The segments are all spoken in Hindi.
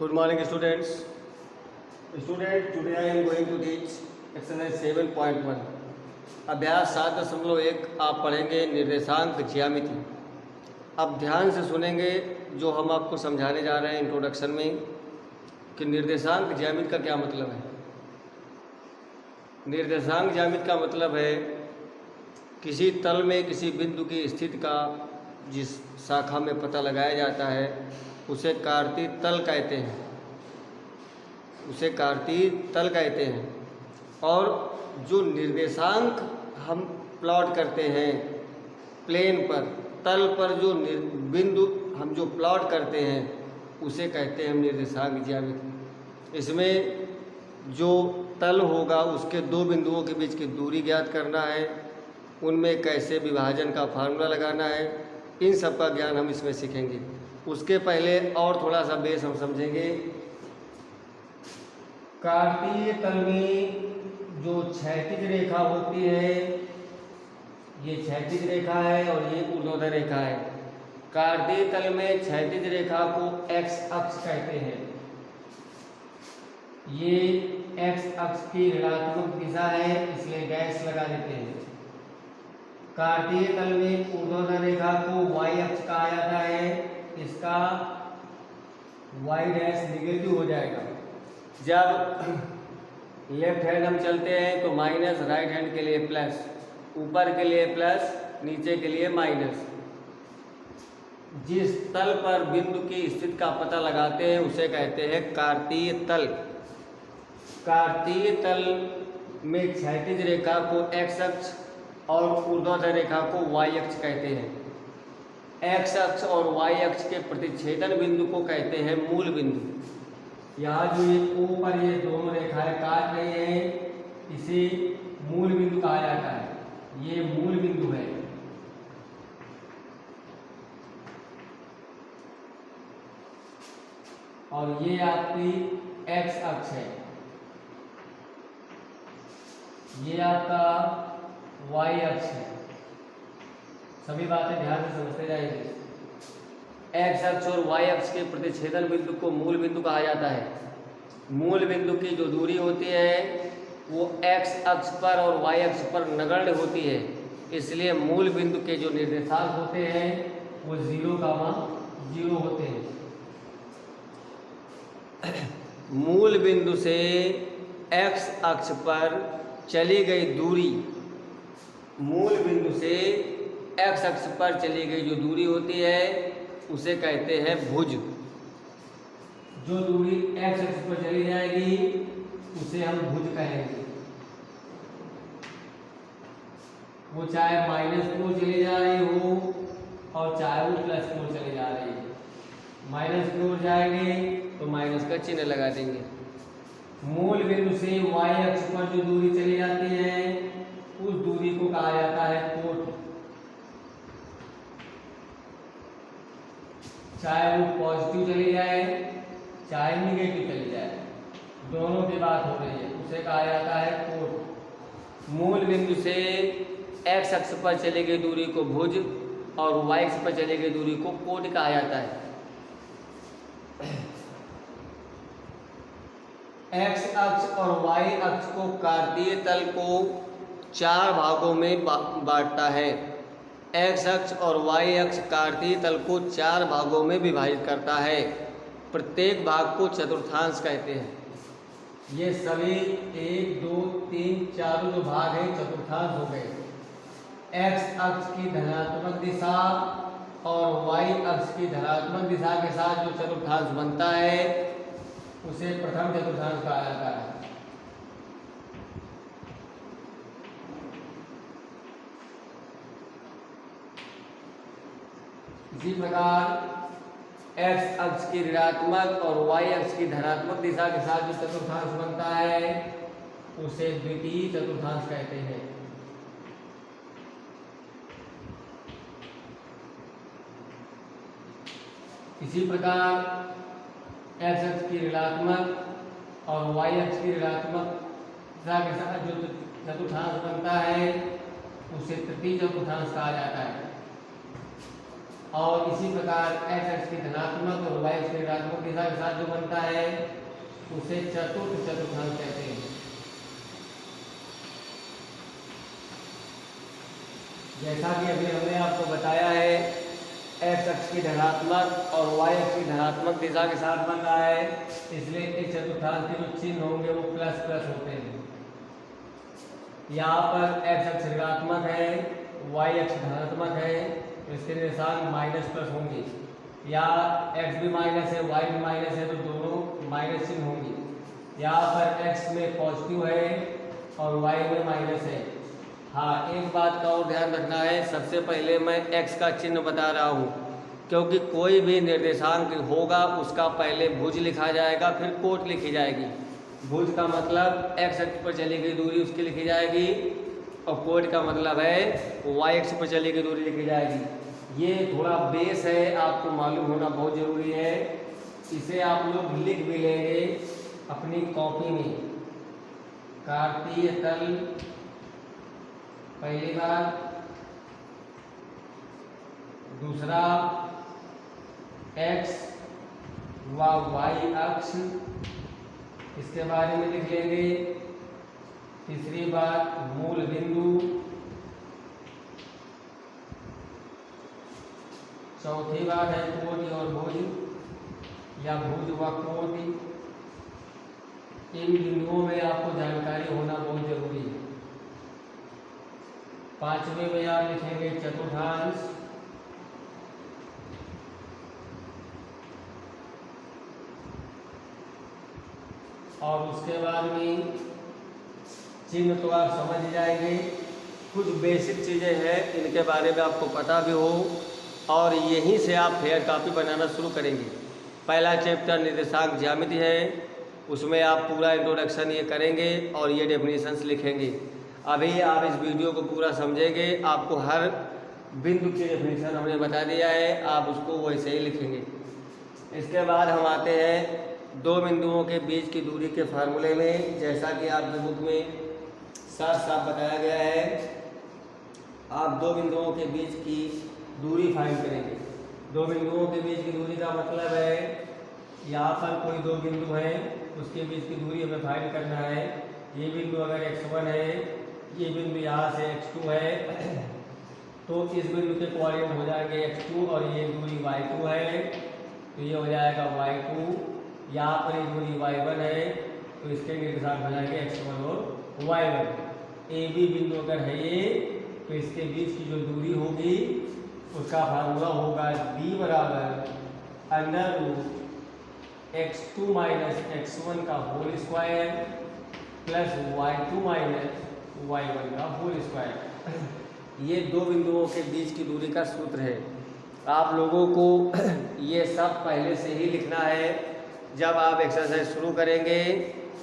Good morning, students. Today I am going to teach exercise 7.1. अभ्यास 7.1 आप पढ़ेंगे निर्देशांक ज्यामिति। अब ध्यान से सुनेंगे जो हम आपको समझाने जा रहे हैं इंट्रोडक्शन में कि निर्देशांक ज्यामिति का क्या मतलब है। निर्देशांक ज्यामिति का मतलब है किसी तल में किसी बिंदु की स्थिति का जिस शाखा में पता लगाया जाता है उसे कार्तीय तल कहते हैं। और जो निर्देशांक हम प्लॉट करते हैं प्लेन पर, तल पर जो बिंदु हम जो प्लॉट करते हैं उसे कहते हैं निर्देशांक ज्यामिति। इसमें जो तल होगा उसके दो बिंदुओं के बीच की दूरी ज्ञात करना है, उनमें कैसे विभाजन का फार्मूला लगाना है, इन सब का ज्ञान हम इसमें सीखेंगे। उसके पहले और थोड़ा सा बेस हम समझेंगे। कार्तीय तल में जो क्षैतिज रेखा होती है, ये क्षैतिज रेखा है और ये ऊर्ध्वाधर रेखा है। कार्तीय तल में क्षैतिज रेखा को एक्स अक्ष कहते हैं। ये एक्स अक्ष की ऋणात्मक दिशा है, इसलिए डैश लगा देते हैं। कार्तीय तल में ऊर्ध्वाधर रेखा को वाई अक्ष कहा जाता है, इसका वाई डैश निगेटिव हो जाएगा। जब लेफ्ट हैंड हम चलते हैं तो माइनस, राइट हैंड के लिए प्लस, ऊपर के लिए प्लस, नीचे के लिए माइनस। जिस तल पर बिंदु की स्थिति का पता लगाते हैं उसे कहते हैं कार्तीय तल। कार्तीय तल में क्षैतिज रेखा को एक्स अक्ष और ऊर्ध्वाधर रेखा को वाई अक्ष कहते हैं। एक्स अक्ष और वाई अक्ष के प्रतिच्छेदन बिंदु को कहते हैं मूल बिंदु। यहाँ जो ये ओ पर ये दोनों रेखाएं काट रही हैं, इसे मूल बिंदु कहा जाता है। ये मूल बिंदु है। और ये आपकी एक्स अक्ष है, ये आपका वाई अक्ष है। सभी बातें ध्यान से समझते जाएंगे। एक्स अक्ष और वाई अक्ष के प्रतिच्छेदन बिंदु को मूल बिंदु कहा जाता है। मूल बिंदु की जो दूरी होती है वो एक्स अक्ष पर और वाई अक्ष पर नगण्य होती है, इसलिए मूल बिंदु के जो निर्देशांक होते हैं वो 0, होते हैं। मूल बिंदु से एक्स अक्ष पर चली गई दूरी, मूल बिंदु से एक्स अक्ष पर चली गई जो दूरी होती है उसे कहते हैं भुज। जो दूरी एक्स अक्ष पर चली जाएगी उसे हम भुज कहेंगे। वो चाहे माइनस की ओर चली जा रही हो और चाहे वो प्लस की ओर चली जा रही हो। माइनस की ओर जाएंगे तो माइनस का चिन्ह लगा देंगे। मूल बिंदु से वाई अक्ष पर जो दूरी चली जाती है उस दूरी को कहा जाता है कोट। चाहे वो पॉजिटिव चली जाए चाहे निगेटिव चली जाए, दोनों की बात हो रही है, उसे कहा जाता है कोट। मूल बिंदु से एक्स अक्ष पर चली गई दूरी को भुज और वाई अक्ष पर चली गई दूरी को कोट कहा जाता है। एक्स अक्ष और वाई अक्ष को कार्तीय तल को 4 भागों में बांटता है। एक्स अक्ष और वाई अक्ष कार्तीय तल को 4 भागों में विभाजित करता है। प्रत्येक भाग को चतुर्थांश कहते हैं। ये सभी 1, 2, 3, 4 जो भाग हैं चतुर्थांश हो गए। एक्स अक्ष की धनात्मक दिशा और वाई अक्ष की धनात्मक दिशा के साथ जो चतुर्थांश बनता है उसे प्रथम चतुर्थांश कहा जाता है। इसी प्रकार एक्स अक्ष की ऋणात्मक और वाई अक्ष की धनात्मक दिशा के साथ जो चतुर्थांश बनता है उसे द्वितीय चतुर्थांश कहते हैं। इसी प्रकार एक्स अक्ष की ऋणात्मक और वाई अक्ष की ऋणात्मक दिशा के साथ जो चतुर्थांश बनता है उसे तृतीय चतुर्थांश कहा जाता है। और इसी प्रकार एक्स अक्ष की धनात्मक और वाई अक्ष की ऋणात्मक दिशा के साथ जो बनता है उसे चतुर्थ चतुर्थांश कहते हैं। जैसा कि अभी हमने आपको बताया है एक्स अक्ष की धनात्मक और वाई अक्ष की धनात्मक दिशा के साथ बन रहा है, इसलिए एक चतुर्थांश के जो चिन्ह होंगे वो प्लस प्लस होते हैं। यहाँ पर एक्स अक्ष ऋणात्मक है, वाई अक्ष धनात्मक है, तो इसके निशान माइनस प्लस होंगे। या एक्स भी माइनस है, वाई भी माइनस है, तो दोनों माइनस चिन्ह होंगे। यहाँ पर एक्स में पॉजिटिव है और वाई में माइनस है। हाँ, एक बात का और ध्यान रखना है, सबसे पहले मैं एक्स का चिन्ह बता रहा हूँ, क्योंकि कोई भी निर्देशांक होगा उसका पहले भुज लिखा जाएगा, फिर कोट लिखी जाएगी। भुज का मतलब एक्स अक्ष पर चली गई दूरी उसकी लिखी जाएगी, और कोट का मतलब है वाई अक्ष पर चली गई दूरी लिखी जाएगी। ये थोड़ा बेस है, आपको मालूम होना बहुत ज़रूरी है। इसे आप लोग लिख भी लेंगे अपनी कॉपी में। कार्तीय तल पहली बार, दूसरा एक्स व वाई अक्ष, इसके बारे में लिख लेंगे। तीसरी बात मूल बिंदु, चौथी बात है कोटि और भुज या भुज व कोटि। इन बिंदुओं में आपको जानकारी होना बहुत जरूरी है। पांचवें में आप लिखेंगे चतुर्थांश, और उसके बाद में चिन्ह तो आप समझ जाएंगे। कुछ बेसिक चीज़ें हैं, इनके बारे में आपको पता भी हो, और यहीं से आप फेयर कॉपी बनाना शुरू करेंगे। पहला चैप्टर निर्देशांक ज्यामिति है, उसमें आप पूरा इंट्रोडक्शन ये करेंगे और ये डेफिनेशंस लिखेंगे। अभी आप इस वीडियो को पूरा समझेंगे, आपको हर बिंदु की डेफिनेशन हमने बता दिया है, आप उसको वैसे ही लिखेंगे। इसके बाद हम आते हैं दो बिंदुओं के बीच की दूरी के फार्मूले में। जैसा कि आपकी बुक में साफ साफ बताया गया है, आप दो बिंदुओं के बीच की दूरी फाइंड करेंगे। दो बिंदुओं के बीच की दूरी का मतलब है यहाँ पर कोई दो बिंदु हैं, उसके बीच की दूरी हमें फाइंड करना है। ये बिंदु अगर x1 है, ये बिंदु यहाँ से x2 है, तो इस बिंदु के कोऑर्डिनेट हो जाएंगे x2, और ये दूरी y2 है, तो ये हो जाएगा y2। यहाँ पर ये दूरी y1 है, तो इसके निर्देशांक हो जाएंगे x1 और y1। ए बी बिंदु अगर है ये, तो इसके बीच की जो दूरी होगी उसका फार्मूला होगा b बराबर √x2 माइनस x1 का whole square plus y2 minus y1 का होल स्क्वायर। ये दो बिंदुओं के बीच की दूरी का सूत्र है। आप लोगों को ये सब पहले से ही लिखना है। जब आप एक्सरसाइज शुरू करेंगे,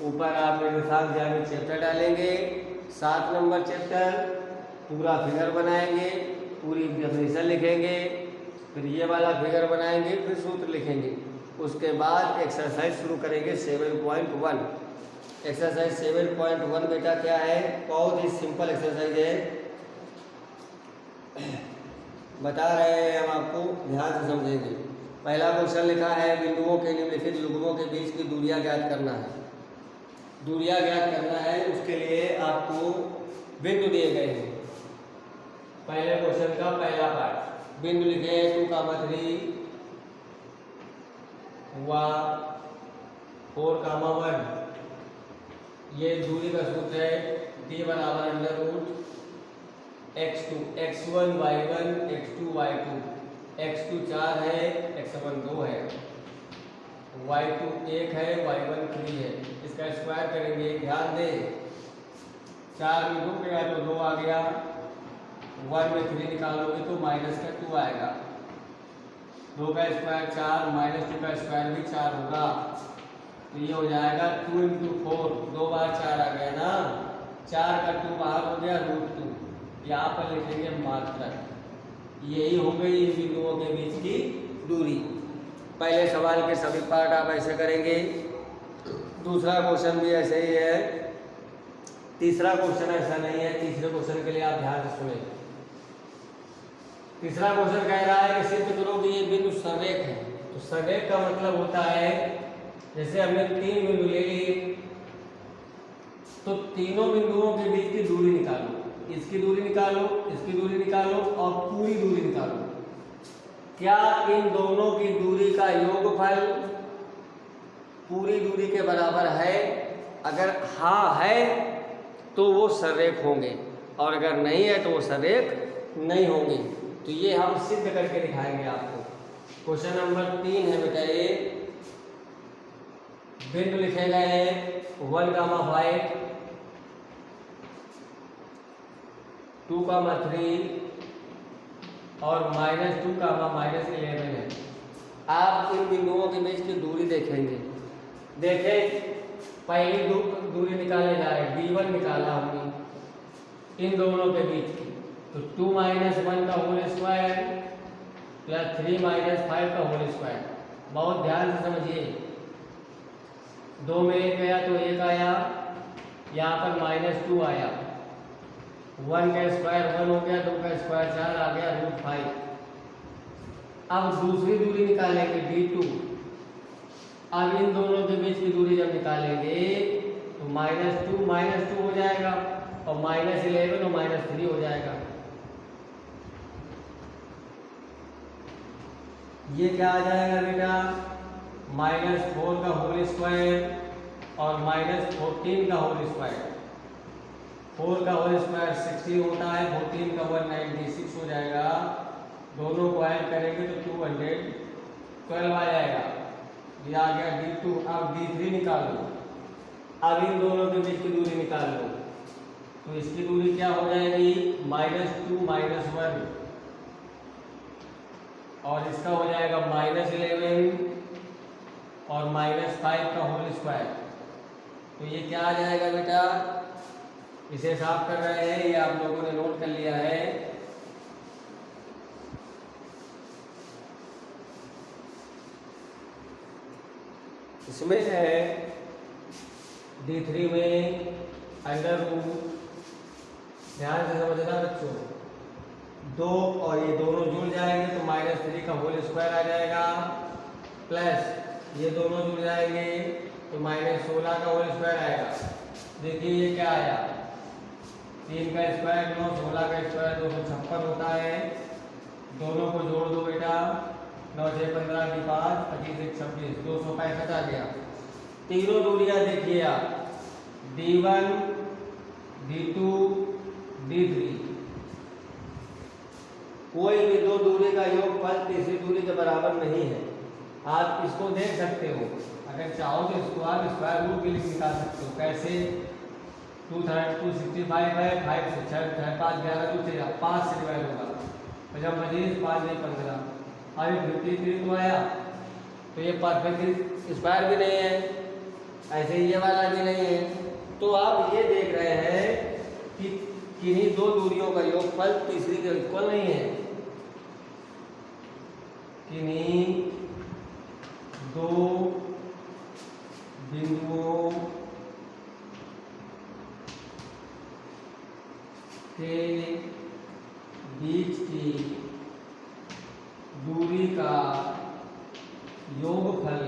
ऊपर आप निर्देशांक ज्यामिति चैप्टर डालेंगे, 7 नंबर चैप्टर, पूरा फिगर बनाएंगे, पूरी डेफिनेशन लिखेंगे, फिर ये वाला फिगर बनाएंगे, फिर सूत्र लिखेंगे। उसके बाद एक्सरसाइज शुरू करेंगे 7.1। एक्सरसाइज 7.1 बेटा क्या है? बहुत ही सिंपल एक्सरसाइज है, बता रहे हैं हम आपको, ध्यान से समझेंगे। पहला क्वेश्चन लिखा है बिंदुओं के निम्नलिखित युग्मों के बीच की दूरियां ज्ञात करना है। दूरियां ज्ञात करना है, उसके लिए आपको बिंदु दिए गए हैं। पहले क्वेश्चन का पहला पार्ट, बिंदु लिखे 2,3 व 4,1। ये दूरी का सूत्र है d बराबर √x2 x1 y1 x2 y2। x2 4 है, x1 2 है, y2 1 है, y1 3 है। इसका स्क्वायर करेंगे, ध्यान दें, 4 में 2 गया तो 2 आ गया, 1 में 3 निकालोगे तो माइनस का 2 आएगा। 2 का स्क्वायर 4, माइनस 2 का स्क्वायर भी 4 होगा, तो ये हो जाएगा 2 × 4, 2 बार 4 आ गया ना, 4 का 2 बाहर हो गया √2। यहाँ पर लिखेंगे मात्रक। यही हो गई इन बिंदुओं के बीच की दूरी। पहले सवाल के सभी पार्ट आप ऐसे करेंगे, दूसरा क्वेश्चन भी ऐसे ही है, तीसरा क्वेश्चन ऐसा नहीं है। तीसरे क्वेश्चन के लिए आप ध्यान से सुने। तीसरा क्वेश्चन कह रहा है कि सिद्ध करो कि ये बिंदु संरेख है। तो संरेख का मतलब होता है, जैसे हमने 3 बिंदु ले लिए तो तीनों बिंदुओं के बीच की दूरी निकालो, इसकी दूरी निकालो, इसकी दूरी निकालो और पूरी दूरी निकालो। क्या इन दोनों की दूरी का योगफल पूरी दूरी के बराबर है? अगर हाँ है तो वो संरेख होंगे, और अगर नहीं है तो वो संरेख नहीं होंगे। तो ये हम सिद्ध करके दिखाएंगे आपको। क्वेश्चन नंबर 3 है बेटा, ये बिंदु लिखे गए हैं 1,5, 2,3 और -2, -11 है। आप इन बिंदुओं के बीच की दूरी देखेंगे। देखें, पहली दूरी निकालने जा रहे हैं, D1 निकाला हमने इन दोनों के बीच की। तो 2 - 1 का होल स्क्वायर प्लस 3 - 5 का होल स्क्वायर। बहुत ध्यान से समझिए, 2 में 1 गया तो 1 आया, यहाँ पर -2 आया, 1 का स्क्वायर 1 हो गया, 2 का स्क्वायर 4 आ गया, √5। अब दूसरी दूरी निकालेंगे D2। अब इन दोनों के बीच की दूरी जब निकालेंगे तो -2 हो जाएगा और -11 और -3 हो जाएगा। ये क्या आ जाएगा बेटा? -4 का होल स्क्वायर और -14 का होल स्क्वायर। 4 का होल स्क्वायर 16 होता है, 14 का 196 हो जाएगा। दोनों को ऐड करेंगे तो 212 आ जाएगा। ये आ गया D2। अब D3 निकालो। अब इन दोनों के बीच की दूरी निकाल लो। तो इसकी दूरी क्या हो जाएगी? -2 - 1 और इसका हो जाएगा -11 और -5 का होल स्क्वायर। तो ये क्या आ जाएगा बेटा? इसे साफ कर रहे हैं, ये आप लोगों ने नोट कर लिया है। इसमें है D3 में √, ध्यान से समझना बच्चों, 2 और ये दोनों जुड़ जाएंगे तो -3 का होल स्क्वायर आ जाएगा, प्लस ये दोनों जुड़ जाएंगे तो -16 का होल स्क्वायर आएगा। देखिए ये क्या आया? 3 का स्क्वायर 9, 16 का स्क्वायर 256 होता है। दोनों को जोड़ दो बेटा, 9 6 15 की 5, 25 1 26, 265 आ गया। तीनों दूरियां देखिए आप, D1, D2, D3। कोई भी दो दूरी का योगफल तीसरी दूरी के बराबर नहीं है। आप इसको देख सकते हो, अगर चाहो तो इसको आप स्क्वायर रूट के लिए निकाल सकते हो। कैसे? 265 है, 5 से 6 5 11 2 13 5 से डिवाइड होगा, 50 25 5 नहीं 15। अभी 53 तो आया, तो ये परफेक्ट स्क्वायर भी नहीं है, ऐसे ही ये वाला भी नहीं है। तो आप ये देख रहे हैं कि किन्हीं दो दूरियों का योगफल तीसरी के इक्वल नहीं है। किन्हीं दो बिंदुओं के बीच की दूरी का योगफल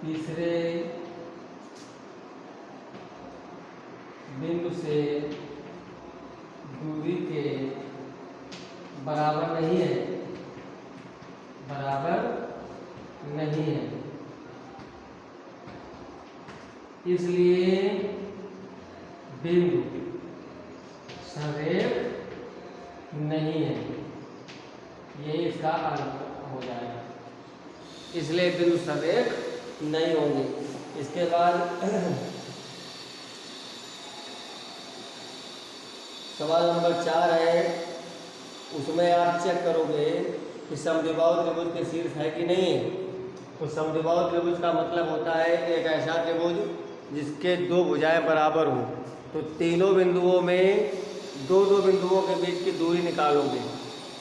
तीसरे बिंदु से दूरी के बराबर नहीं है, बराबर नहीं है। इसलिए बिंदु संरेख नहीं है, ये इसका आंसर हो जाएगा। इसलिए बिंदु संरेख नहीं होंगे। इसके बाद सवाल नंबर 4 है, उसमें आप चेक करोगे कि समद्विबाहु त्रिभुज के शीर्ष है कि नहीं है। तो समद्विबाहु त्रिभुज का मतलब होता है एक ऐसा त्रिभुज जिसके दो भुजाएं बराबर हों। तो तीनों बिंदुओं में दो बिंदुओं के बीच की दूरी निकालोगे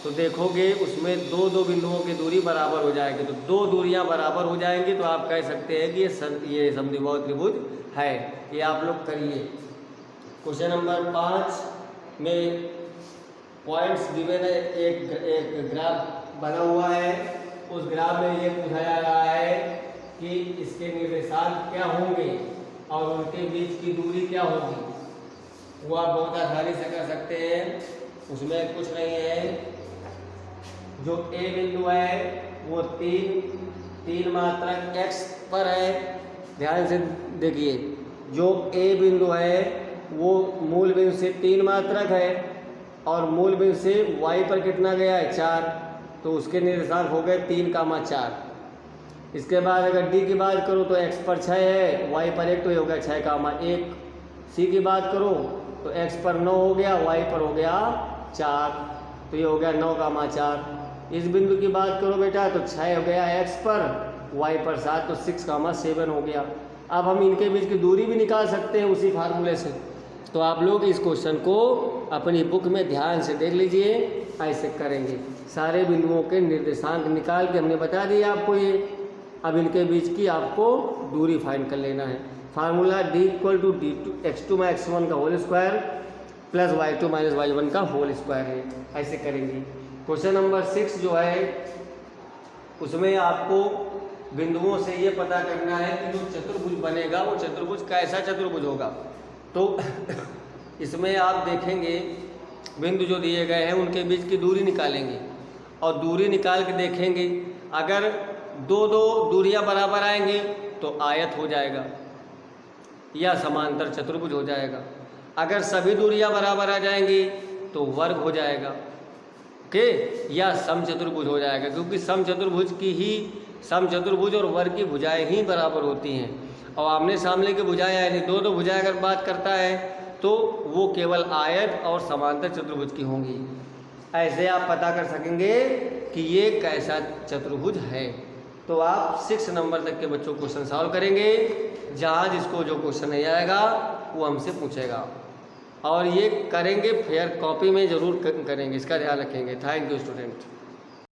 तो देखोगे उसमें दो बिंदुओं की दूरी बराबर हो जाएगी। तो दो दूरियां बराबर हो जाएंगी तो आप कह सकते हैं कि ये समद्विबाहु त्रिभुज है। ये आप लोग करिए। क्वेश्चन नंबर 5 में पॉइंट्स गिवन है, एक ग्राफ बना हुआ है। उस ग्राफ में ये पूछा जा रहा है कि इसके निर्देशांक क्या होंगे और उनके बीच की दूरी क्या होगी। वो आप बहुत आसानी से कर सकते हैं, उसमें कुछ नहीं है। जो ए बिंदु है वो तीन मात्रक x पर है। ध्यान से देखिए, जो ए बिंदु है वो मूल बिंदु से 3 मात्रक है और मूल बिंदु से y पर कितना गया है 4, तो उसके निर्देशांक हो गए 3,4। इसके बाद अगर डी की बात करो तो x पर 6 है, y पर 1, तो ये हो गया 6,1। सी की बात करो तो x पर 9 हो गया, y पर हो गया 4, तो ये हो गया 9,4। इस बिंदु की बात करो बेटा तो 6 हो गया x पर, y पर 7, तो 6,7 हो गया। अब हम इनके बीच की दूरी भी निकाल सकते हैं उसी फार्मूले से। तो आप लोग इस क्वेश्चन को अपनी बुक में ध्यान से देख लीजिए, ऐसे करेंगे। सारे बिंदुओं के निर्देशांक निकाल के हमने बता दिया आपको ये। अब इनके बीच की आपको दूरी फाइंड कर लेना है। फार्मूला d = x2 - x1 का whole square plus y2 - y1 का होल स्क्वायर है। ऐसे करेंगे। क्वेश्चन नंबर 6 जो है उसमें आपको बिंदुओं से ये पता करना है कि जो चतुर्भुज बनेगा वो चतुर्भुज कैसा चतुर्भुज होगा। तो इसमें आप देखेंगे बिंदु जो दिए गए हैं उनके बीच की दूरी निकालेंगे और दूरी निकाल के देखेंगे, अगर दो दूरियां बराबर आएंगी तो आयत हो जाएगा या समांतर चतुर्भुज हो जाएगा। अगर सभी दूरियां बराबर आ जाएंगी तो वर्ग हो जाएगा, ओके, या समचतुर्भुज हो जाएगा, क्योंकि समचतुर्भुज और वर्ग की भुजाएं ही बराबर होती हैं। और आमने सामने की भुजाएं यानी दो भुजाएं अगर बात करता है तो वो केवल आयत और समांतर चतुर्भुज की होंगी। ऐसे आप पता कर सकेंगे कि ये कैसा चतुर्भुज है। तो आप 6 नंबर तक के बच्चों क्वेश्चन सॉल्व करेंगे। जहाँ जिसको जो क्वेश्चन नहीं आएगा वो हमसे पूछेगा, और ये करेंगे फेयर कॉपी में ज़रूर करेंगे, इसका ध्यान रखेंगे। Thank you student.